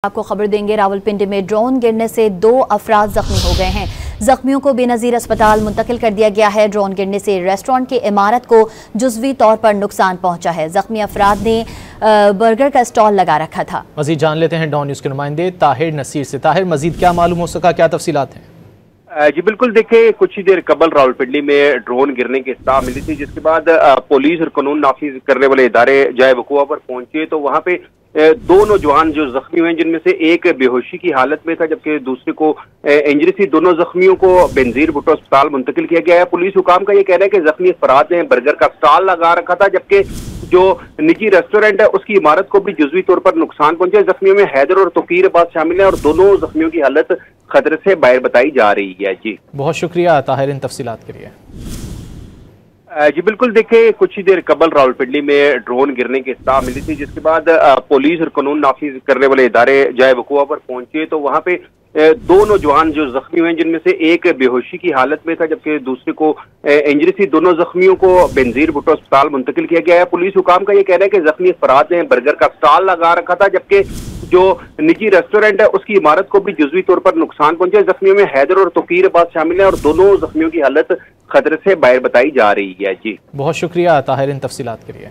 आपको खबर देंगे। रावलपिंडी में ड्रोन गिरने से 2 अफराद जख्मी हो गए हैं। जख्मियों को बेनजीर अस्पताल मुंतकिल कर दिया गया है। ड्रोन गिरने से रेस्टोरेंट की इमारत को जुज़वी तौर पर नुकसान पहुंचा है। जख्मी अफराद ने बर्गर का स्टॉल लगा रखा था। मजीद जान लेते हैं डॉन न्यूज़ के नुमाइंदे ताहिर नसीर से। ताहिर, मजीद क्या मालूम हो सका, क्या तफसीलात हैं? जी बिल्कुल, देखिए कुछ ही देर कबल रावलपिंडी में ड्रोन गिरने की इत्तला मिली थी, जिसके बाद पुलिस और कानून नाफिज करने वाले इदारे जाए वकुआ पर पहुंचे तो वहां पे 2 नौजवान जो जख्मी हुए, जिनमें से एक बेहोशी की हालत में था जबकि दूसरे को इंजरी थी। दोनों जख्मियों को बेनजीर भुट्टो अस्पताल मुंतकिल किया गया है। पुलिस हुकाम का ये कहना है कि जख्मी अफराद ने बर्गर का स्टॉल लगा रखा था, जबकि जो निजी रेस्टोरेंट है उसकी इमारत को भी जुज़वी तौर पर नुकसान पहुंचा। जख्मियों में हैदर और तोकीर अब्बास शामिल है और दोनों जख्मियों की हालत खतरे से बाहर बताई जा रही है। जी बहुत शुक्रिया ताहिर इन तफसीलात के लिए। जी बिल्कुल, देखिए कुछ ही देर कबल रावलपिंडी में ड्रोन गिरने की इत्तला मिली थी, जिसके बाद पुलिस और कानून नाफिज करने वाले इदारे जाए वकुआ पर पहुंचे तो वहां पे 2 नौजवान जो जख्मी हुए, जिनमें से एक बेहोशी की हालत में था जबकि दूसरे को इंजरी थी। दोनों जख्मियों को बेनजीर भुट्टो अस्पताल मुंतकिल किया गया है। पुलिस हुकाम का ये कहना है कि जख्मी अफराद ने बर्गर का स्टॉल लगा रखा था, जबकि जो निजी रेस्टोरेंट है उसकी इमारत को भी जुज़वी तौर पर नुकसान पहुंचा। जख्मियों में हैदर और तोकीर अब्बास शामिल है और दोनों जख्मियों की हालत खतरे से बाहर बताई जा रही है। जी बहुत शुक्रिया ताहिर इन तफसीलात के लिए।